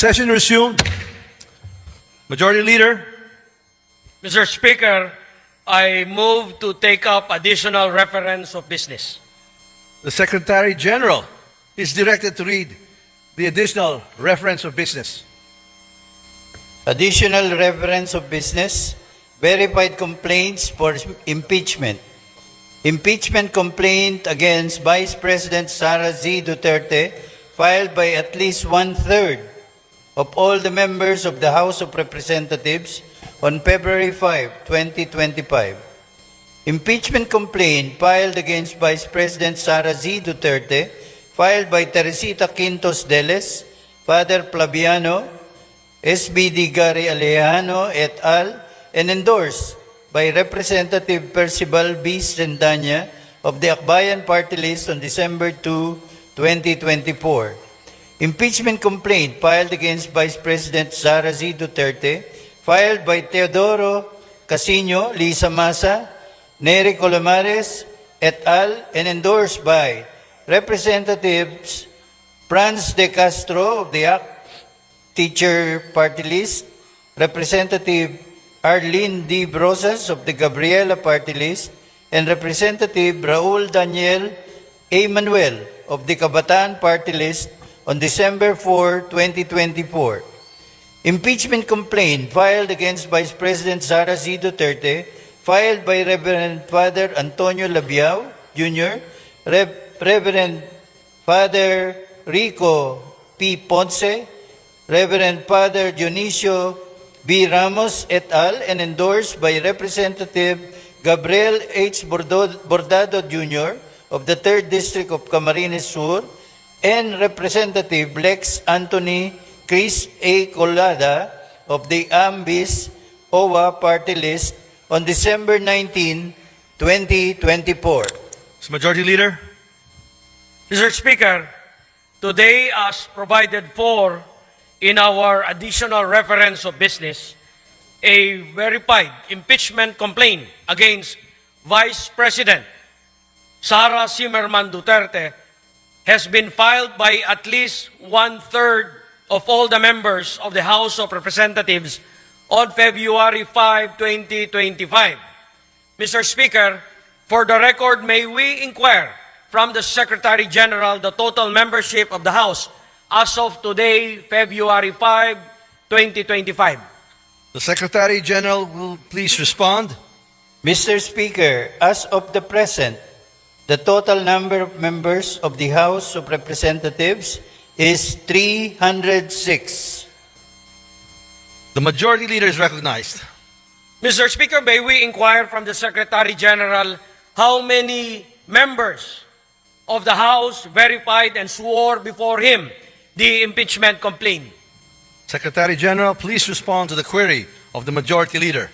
Session resumed. Majority Leader. Mr. Speaker, I move to take up additional reference of business. The Secretary General is directed to read the additional reference of business. Additional reference of business, verified complaints for impeachment. Impeachment complaint against Vice President Sara Z. Duterte filed by at least one-third of all the members of the House of Representatives on February 5, 2025. Impeachment complaint filed against Vice President Sara Z. Duterte filed by Teresita Quintos Deles, Father Flaviano, SBD Gary Alejano et al., and endorsed by Representative Percival B. Sendanya of the Akbayan Party List on December 2, 2024. Impeachment complaint filed against Vice President Sara Z. Duterte, filed by Teodoro Casino, Lisa Masa, Nery Colomares et al., and endorsed by Representatives Franz De Castro of the ACT Teacher Party List, Representative Arlene D. Brosas of the Gabriela Party List, and Representative Raul Daniel A. Manuel of the Kabataan Party List on December 4, 2024. Impeachment complaint filed against Vice President Sara Z. Duterte, filed by Reverend Father Antonio Labiao Jr., Reverend Father Rico P. Ponce, Reverend Father Dionisio B. Ramos et al., and endorsed by Representative Gabriel H. Bordado Jr. of the 3rd District of Camarines Sur, and Representative Lex Anthony Chris A. Colada of the AMBIS OWA Party List on December 19, 2024. Majority Leader. Mr. Speaker, today, as provided for in our additional reference of business, a verified impeachment complaint against Vice President Sara Zimmerman Duterte has been filed by at least one-third of all the members of the House of Representatives on February 5, 2025. Mr. Speaker, for the record, may we inquire from the Secretary General the total membership of the House as of today, February 5, 2025. The Secretary General will please respond. Mr. Speaker, as of the present, the total number of members of the House of Representatives is 306. The Majority Leader is recognized. Mr. Speaker, may we inquire from the Secretary General how many members of the House verified and swore before him the impeachment complaint? Secretary General, please respond to the query of the Majority Leader.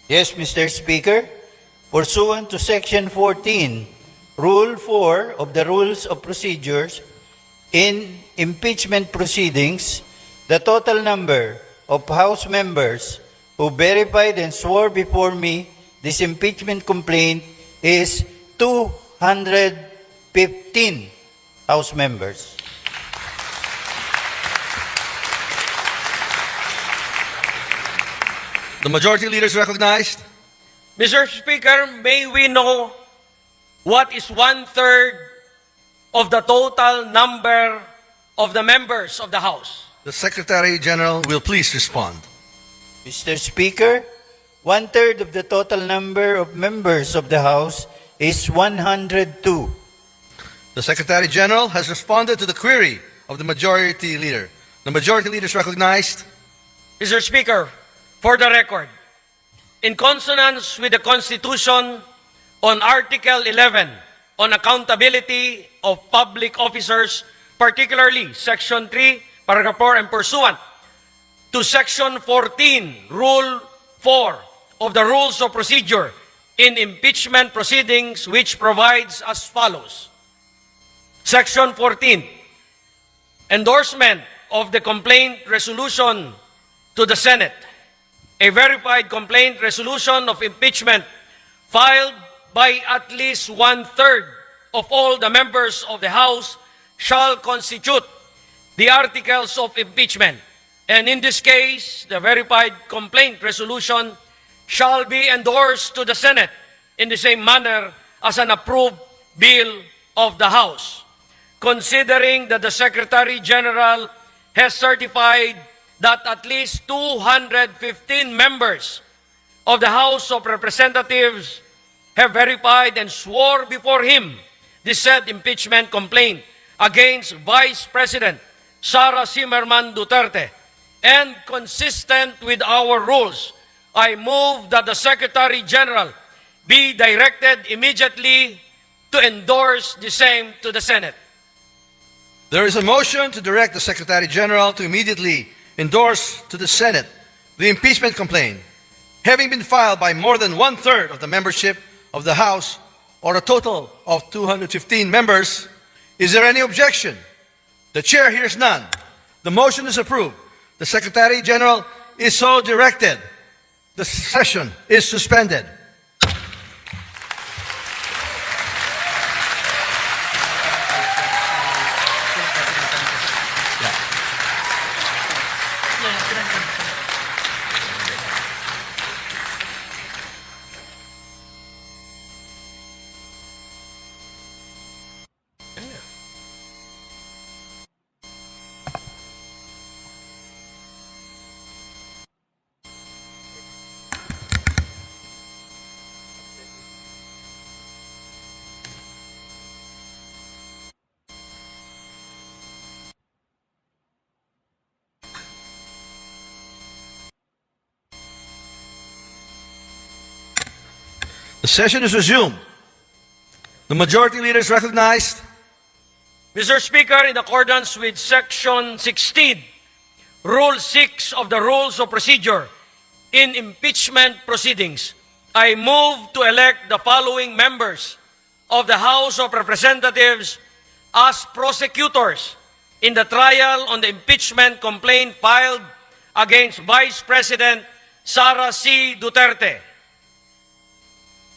Yes, Mr. Speaker. Pursuant to Section 14, Rule 4 of the Rules of Procedures, in impeachment proceedings, the total number of House members who verified and swore before me this impeachment complaint is 215 House members. The Majority Leader is recognized. Mr. Speaker, may we know what is one-third of the total number of the members of the House? The Secretary General will please respond. Mr. Speaker, one-third of the total number of members of the House is 102. The Secretary General has responded to the query of the Majority Leader. The Majority Leader is recognized. Mr. Speaker, for the record, in consonance with the Constitution on Article 11 on accountability of public officers, particularly Section 3, Paragraph 4, and pursuant to Section 14, Rule 4 of the Rules of Procedure in impeachment proceedings, which provides as follows. Section 14, endorsement of the complaint resolution to the Senate. A verified complaint resolution of impeachment filed by at least one-third of all the members of the House shall constitute the articles of impeachment. And in this case, the verified complaint resolution shall be endorsed to the Senate in the same manner as an approved bill of the House. Considering that the Secretary General has certified that at least 215 members of the House of Representatives have verified and swore before him the said impeachment complaint against Vice President Sara Zimmerman Duterte, and consistent with our rules, I move that the Secretary General be directed immediately to endorse the same to the Senate. There is a motion to direct the Secretary General to immediately endorse to the Senate the impeachment complaint, having been filed by more than one-third of the membership of the House, or a total of 215 members. Is there any objection? The Chair hears none. The motion is approved. The Secretary General is so directed. The session is suspended. The session is resumed. The majority leader is recognized. Mr. Speaker, in accordance with Section 16, Rule 6 of the Rules of Procedure in impeachment proceedings, I move to elect the following members of the House of Representatives as prosecutors in the trial on the impeachment complaint filed against Vice President Sara C. Duterte.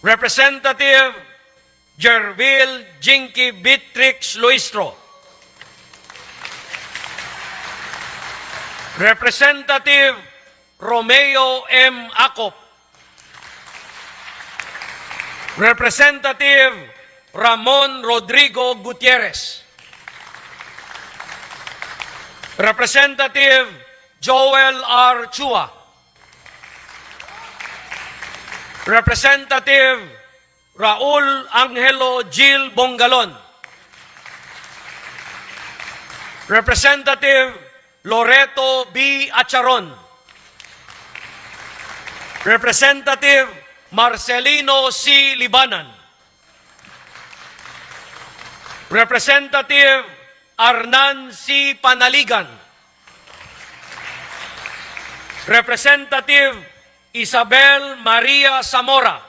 Representative Jervil Jinky Beatrix Luistro. Representative Romeo M. Acop. Representative Ramon Rodrigo Gutierrez. Representative Joel R. Chua. Representative Raul Angelo Gil Bongalon. Representative Loreto B. Acharon. Representative Marcelino C. Libanan. Representative Arnan C. Panaligan. Representative Isabel Maria Zamora.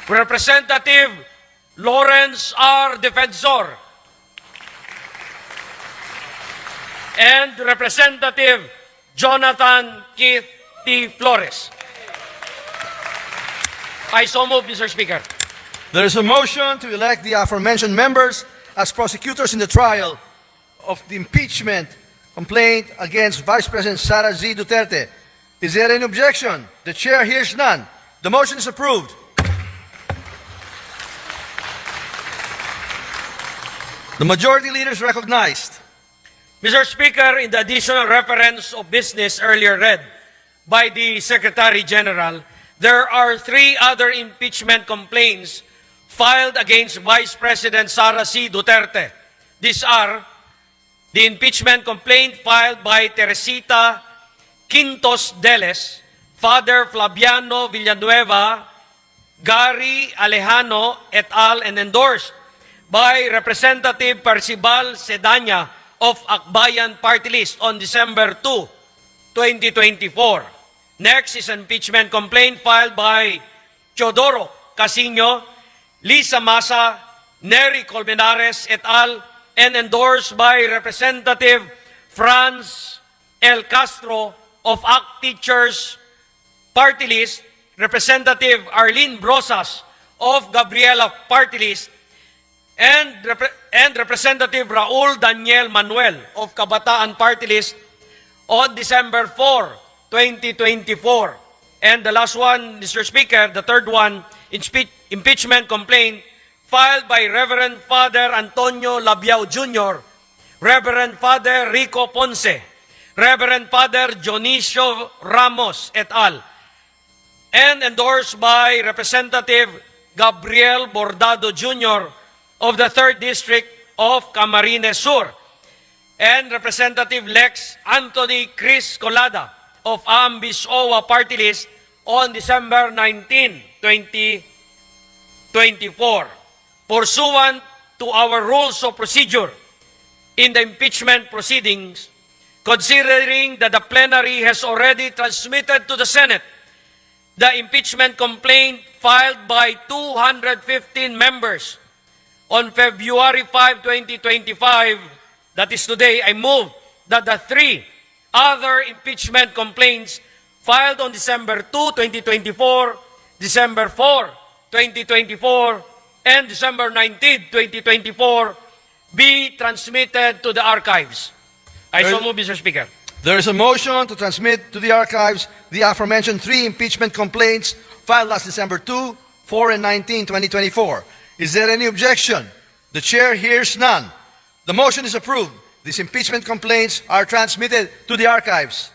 Representative Lawrence R. Defensor. And Representative Jonathan Keith T. Flores. I so move, Mr. Speaker. There is a motion to elect the aforementioned members as prosecutors in the trial of the impeachment complaint against Vice President Sara Z. Duterte. Is there any objection? The Chair hears none. The motion is approved. The majority leader is recognized. Mr. Speaker, in the additional reference of business earlier read by the Secretary General, there are 3 other impeachment complaints filed against Vice President Sara C. Duterte. These are the impeachment complaint filed by Teresita Quintos Deles, Father Flaviano Villanueva, Gary Alejano et al., and endorsed by Representative Percival Sedanya of Akbayan Party List on December 2, 2024. Next is an impeachment complaint filed by Teodoro Casino, Lisa Masa, Nery Colmenares et al., and endorsed by Representative Franz L. Castro of ACT Teachers Party List, Representative Arlene Brosas of Gabriela Party List, and Representative Raul Daniel Manuel of Kabataan Party List on December 4, 2024. And the last one, Mr. Speaker, the third one, impeachment complaint filed by Reverend Father Antonio Labiao Jr., Reverend Father Rico Ponce, Reverend Father Dionisio Ramos et al., and endorsed by Representative Gabriel Bordado Jr. of the 3rd District of Camarines Sur, and Representative Lex Anthony Chris Colada of Ambis OWA Party List on December 19, 2024. Pursuant to our rules of procedure in the impeachment proceedings, considering that the plenary has already transmitted to the Senate the impeachment complaint filed by 215 members on February 5, 2025, that is today, I move that the 3 other impeachment complaints filed on December 2, 2024, December 4, 2024, and December 19, 2024 be transmitted to the archives. I so move, Mr. Speaker. There is a motion to transmit to the archives the aforementioned 3 impeachment complaints filed last December 2, 4, and 19, 2024. Is there any objection? The chair hears none. The motion is approved. These impeachment complaints are transmitted to the archives.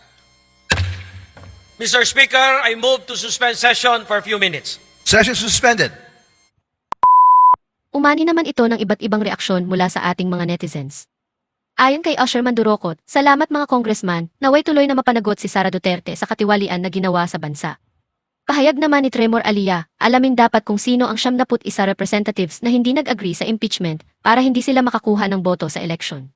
Mr. Speaker, I move to suspend session for a few minutes. Session suspended. Umani naman ito ng iba't ibang reaksyon mula sa ating mga netizens. Ayon kay Usher Mandurokot, salamat mga congressman, naway tuloy na mapanagot si Sara Duterte sa katiwalian na ginawa sa bansa. Pahayag naman ni Tremor Alia, alamin dapat kung sino ang 71 representatives na hindi nag-agree sa impeachment para hindi sila makakuha ng boto sa eleksyon.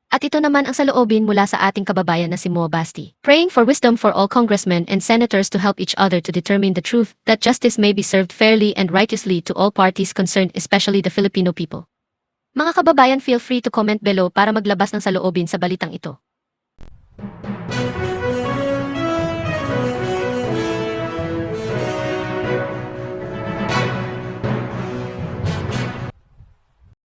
At ito naman ang saloobin mula sa ating kababayan na si Moa Basti, praying for wisdom for all congressmen and senators to help each other to determine the truth, that justice may be served fairly and righteously to all parties concerned, especially the Filipino people. Mga kababayan, feel free to comment below para maglabas ng saloobin sa balitang ito.